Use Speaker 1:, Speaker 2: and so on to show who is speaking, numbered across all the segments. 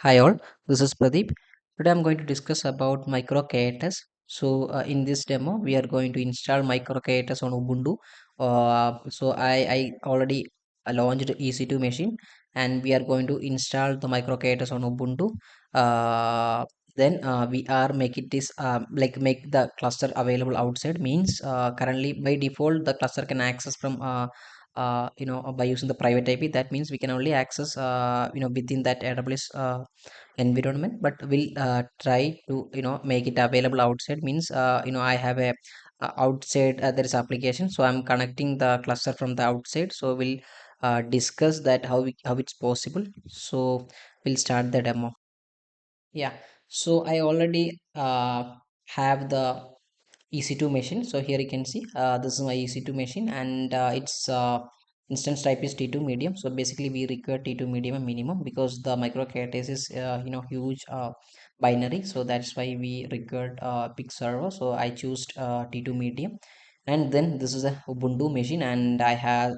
Speaker 1: Hi all, this is Pradeep. Today I'm going to discuss about MicroK8s. In this demo, we are going to install MicroK8s on Ubuntu. I already launched EC2 machine and we are going to install the MicroK8s on Ubuntu. We are make it this make the cluster available outside means currently by default the cluster can access from by using the private IP. That means we can only access within that AWS environment, but we'll try to make it available outside means I have a outside there is application, so I'm connecting the cluster from the outside. So we'll discuss that how it's possible. So we'll start the demo. Yeah, so I already have the EC2 machine. So here you can see this is my EC2 machine, and its instance type is T2 medium. So basically we require T2 medium and minimum because the microKTs is huge binary. So that's why we required big server. So I choose T2 medium, and then this is a Ubuntu machine, and I have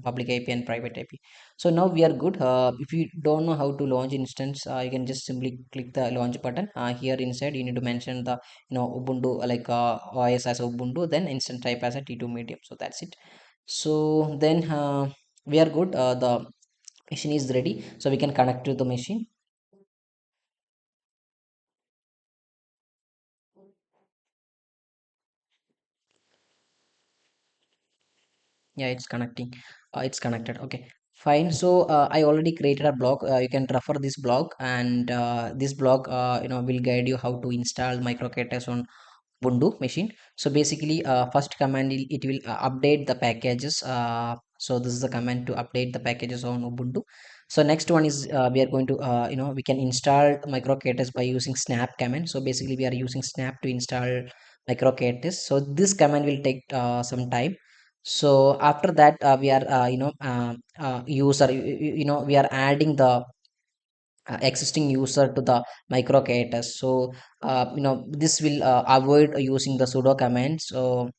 Speaker 1: public IP and private IP. So now we are good. If you don't know how to launch instance, you can just simply click the launch button. Here inside you need to mention the Ubuntu OS as Ubuntu, then instant type as a T2 medium. So that's it. So then we are good. The machine is ready, so we can connect to the machine. Yeah, it's connecting. It's connected. Okay, fine. So I already created a blog. You can refer this blog, and this blog will guide you how to install MicroK8s on Ubuntu machine. So basically, first command it will update the packages. So this is the command to update the packages on Ubuntu. So next one is we are going to we can install MicroK8s by using snap command. So basically, we are using snap to install MicroK8s. So this command will take some time. So after that, we are user we are adding the existing user to the MicroK8s. So this will avoid using the sudo command. So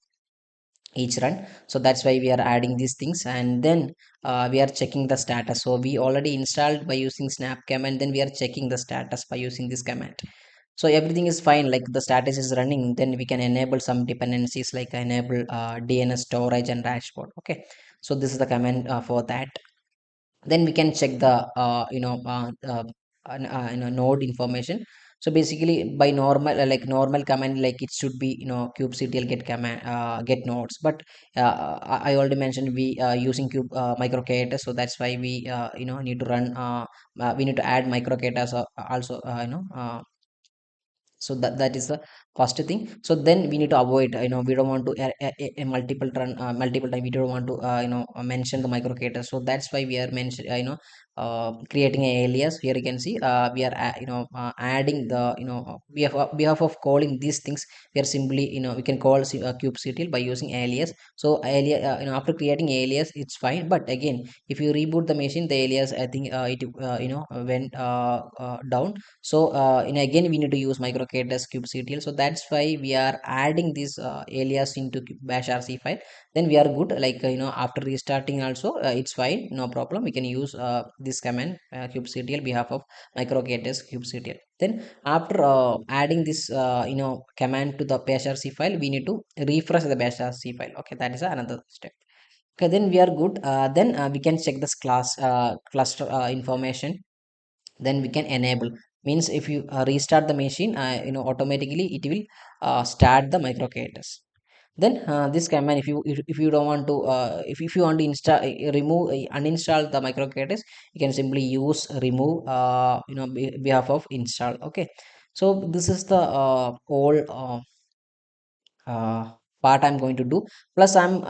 Speaker 1: each run. So that's why we are adding these things, and then we are checking the status. So we already installed by using snap command, then we are checking the status by using this command. So everything is fine, like the status is running, then we can enable some dependencies like enable DNS storage and dashboard. Okay, so this is the command for that. Then we can check the node information. So basically by normal command, like it should be kubectl get command get nodes, but I already mentioned we using cube MicroK8, so that's why we need to run we need to add MicroK8 as also so that is the first thing. So then we need to avoid, we don't want to a multiple run multiple time, we don't want to mention the microcater. So that's why we are mention creating an alias. Here you can see we are adding the behalf of calling these things, we are simply we can call kubectl by using alias. So alias after creating alias it's fine, but again if you reboot the machine, the alias I think it went down. So again we need to use microkate as kubectl. So that's why we are adding this alias into bash rc file. Then we are good, like after restarting also it's fine, no problem. We can use this command kubectl behalf of microkate as kubectl. Then after adding this command to the bash rc file, we need to refresh the bash rc file. Okay, that is another step. Okay, then we are good. Then we can check this class cluster information. Then we can enable, means if you restart the machine, automatically it will start the microcaches. Then this command, if you don't want to if you want to install remove uninstall the microcaches, you can simply use remove behalf of install. Okay, so this is the whole uh, part I'm going to do. Plus I'm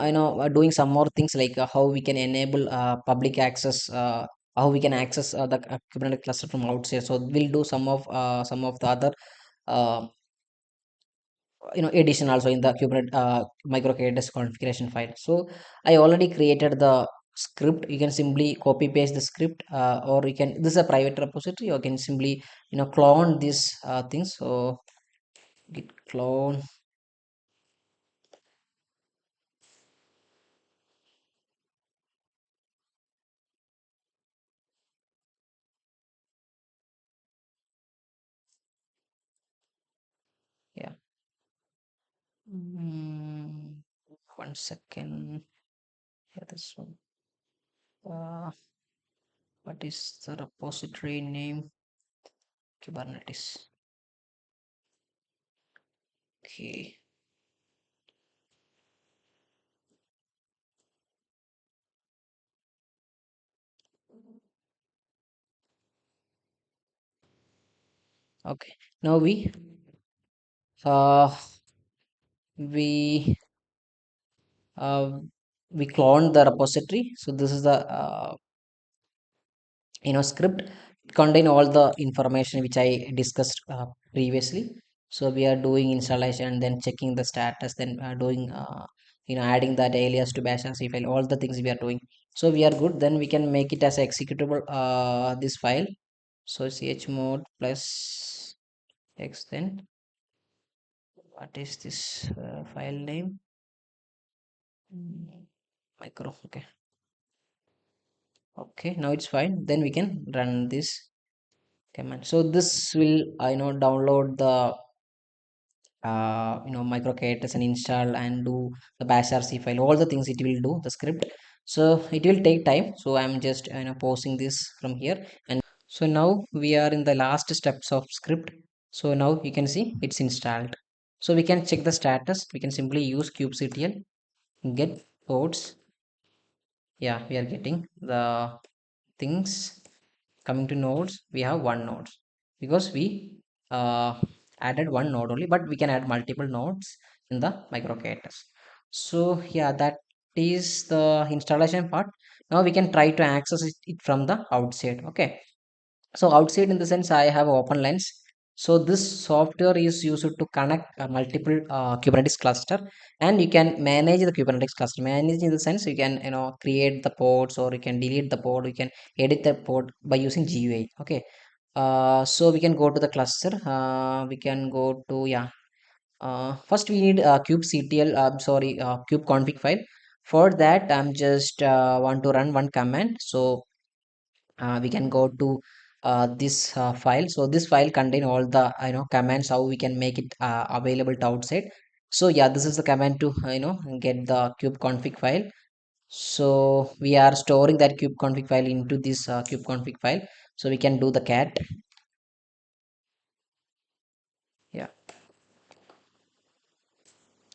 Speaker 1: doing some more things like how we can enable public access, how we can access the Kubernetes cluster from outside. So we'll do some of the other uh, addition also in the Kubernetes microKs configuration file. So I already created the script. You can simply copy paste the script, or you can, this is a private repository, you can simply clone these things. So git clone. Mm, 1 second. Yeah, this one. Uh, what is the repository name? Kubernetes. Okay. Okay. Now uh we uh we cloned the repository. So this is the script contain all the information which I discussed previously. So we are doing installation, then checking the status, then doing adding that alias to bash rc file, all the things we are doing. So we are good, then we can make it as a executable this file. So chmod plus x, then what is this file name? Micro. Okay. Okay, now it's fine, then we can run this command. So this will download the MicroK8s and install and do the bash rc file, all the things it will do the script. So it will take time, so I'm just pausing this from here. And so now we are in the last steps of script. So now you can see it's installed. So we can check the status. We can simply use kubectl get ports. Yeah, we are getting the things. Coming to nodes, we have one node because we uh, added one node only, but we can add multiple nodes in the MicroK8s. So yeah, that is the installation part. Now we can try to access it from the outside. Okay, so outside in the sense I have open lens. So this software is used to connect multiple Kubernetes cluster, and you can manage the Kubernetes cluster. Manage in the sense you can create the pods, or you can delete the pod, you can edit the pod by using GUI. Okay, so we can go to the cluster. We can go to, yeah, first we need kubectl, sorry, kubeconfig file. For that I'm just want to run one command. So we can go to this file. So this file contain all the commands how we can make it available to outside. So yeah, this is the command to get the kubeconfig file. So we are storing that kubeconfig file into this kubeconfig file. So we can do the cat. Yeah,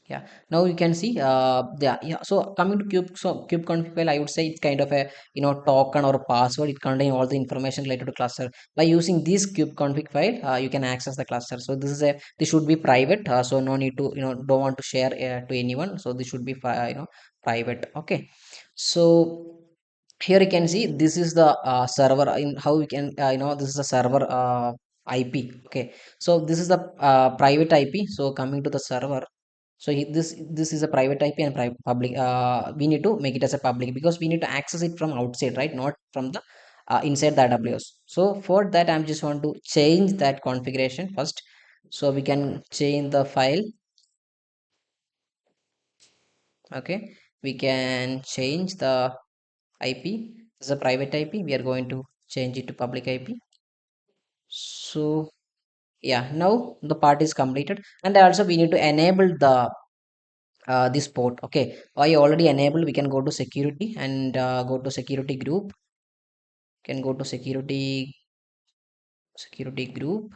Speaker 1: yeah, now you can see yeah. So coming to cube config file, I would say it's kind of a token or a password. It contains all the information related to cluster. By using this cube config file, you can access the cluster. So this should be private, so no need to don't want to share to anyone. So this should be private. Okay, so here you can see this is the server. In how we can this is the server IP. Okay, so this is the private IP. So coming to the server, so this is a private IP and public. We need to make it as a public because we need to access it from outside, right? Not from the inside the AWS. So for that, I'm just want to change that configuration first. So we can change the file. Okay, we can change the IP. This is a private IP. We are going to change it to public IP. So yeah, now the part is completed, and also we need to enable the this port. Okay, I already enabled. We can go to security and go to security group. Can go to security group.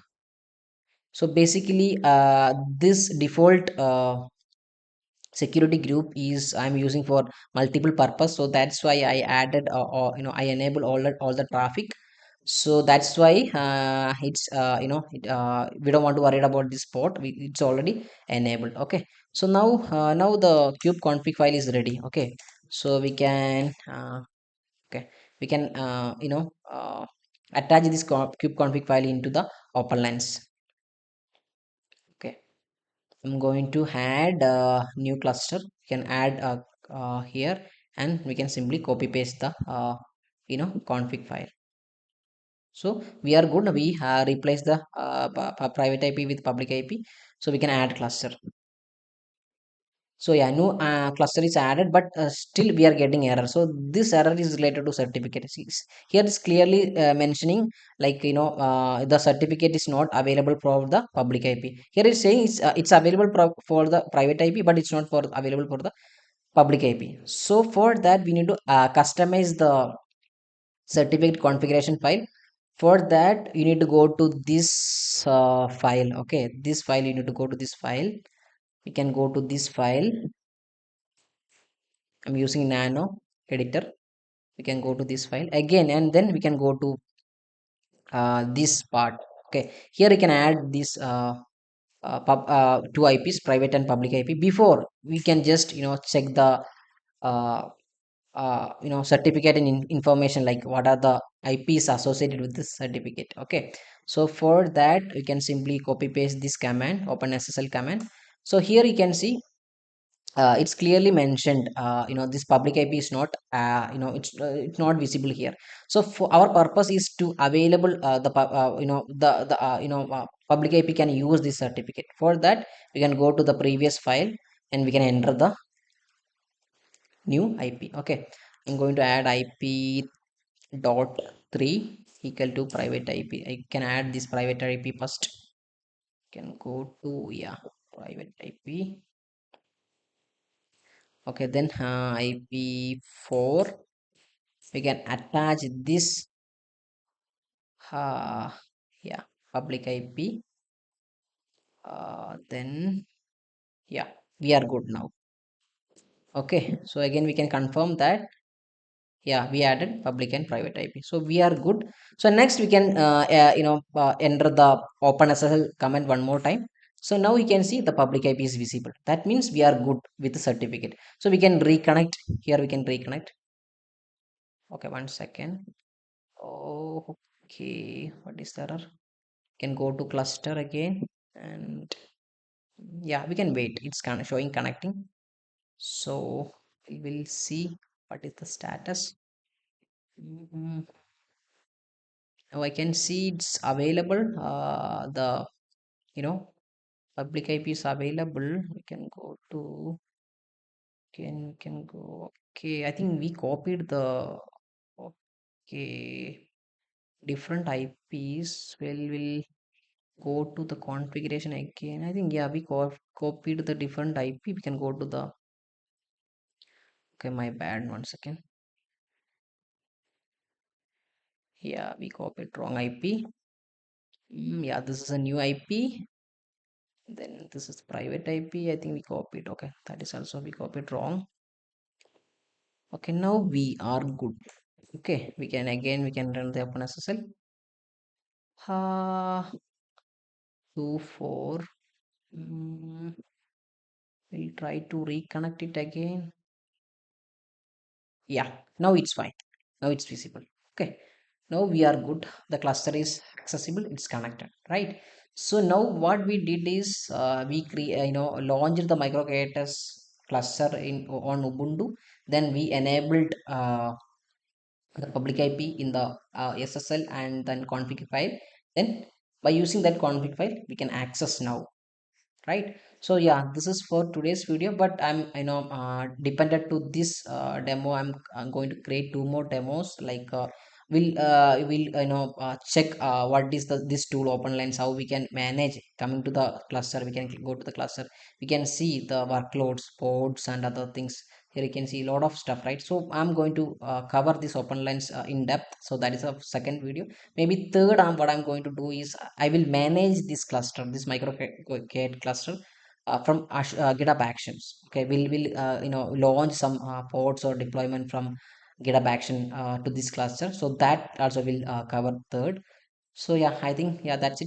Speaker 1: So basically this default security group is I'm using for multiple purpose. So that's why I added I enable all the traffic. So that's why it's we don't want to worry about this port. It's already enabled. Okay, so now the kube config file is ready. Okay, so we can okay, we can attach this kube config file into the open lens. Okay, I'm going to add a new cluster. We can add here, and we can simply copy paste the config file. So we are good. We replace the private IP with public IP. So we can add cluster. So yeah, new cluster is added, but still we are getting error. So this error is related to certificate. Here is clearly mentioning, like, the certificate is not available for the public IP. Here it's saying it's available for the private IP, but it's not for available for the public IP. So for that we need to customize the certificate configuration file. For that you need to go to this file. Okay, this file, you need to go to this file. You can go to this file. I'm using nano editor. We can go to this file again, and then we can go to this part. Okay, here you can add this two IPs, private and public IP. Before, we can just check the uh, certificate and information, like what are the IPs associated with this certificate. Okay, so for that you can simply copy paste this command, open SSL command. So here you can see it's clearly mentioned, this public IP is not it's not visible here. So for our purpose is to available public IP can use this certificate. For that we can go to the previous file, and we can enter the new IP. Okay, I'm going to add IP dot 3 equal to private IP. I can add this private IP first. Can go to, yeah, private IP. Okay, then IP4, we can attach this uh, yeah, public IP. Then yeah, we are good now. Okay, so again we can confirm that, yeah, we added public and private IP, so we are good. So next we can enter the open SSL command one more time. So now we can see the public IP is visible. That means we are good with the certificate. So we can reconnect. Here we can reconnect. Okay, 1 second. Oh, okay, what is the error? Can go to cluster again, and yeah, we can wait. It's kind of showing connecting. So we will see what is the status. Mhm. Now I can see it's available. The public IP is available. We can go to, can go. Okay, I think we copied the, okay, different IPs. Will go to the configuration again. I think, yeah, we copied the different IP. We can go to the, okay, my bad, 1 second. Yeah, we copied wrong IP. Yeah, this is a new IP. Then this is private IP. I think we copied. Okay, that is also we copied wrong. Okay, now we are good. Okay, we can run the OpenSSL. 24. We'll try to reconnect it again. Yeah, now it's fine. Now it's visible. Okay, now we are good. The cluster is accessible, it's connected, right? So now what we did is, we create launched the MicroK8s cluster in on Ubuntu. Then we enabled the public IP in the SSL, and then config file. Then by using that config file we can access now, right? So yeah, this is for today's video, but I'm dependent to this demo. I'm going to create two more demos, like we'll check what is the this tool open lines, how we can manage coming to the cluster. We can go to the cluster, we can see the workloads, pods, and other things. Here you can see a lot of stuff, right? So I'm going to cover this open lines in depth. So that is a second video. Maybe third, what I'm going to do is I will manage this cluster, this MicroK8 cluster, from GitHub Actions. Okay, we'll launch some pods or deployment from GitHub Action to this cluster. So that also will cover third. So yeah, I think, yeah, that's it.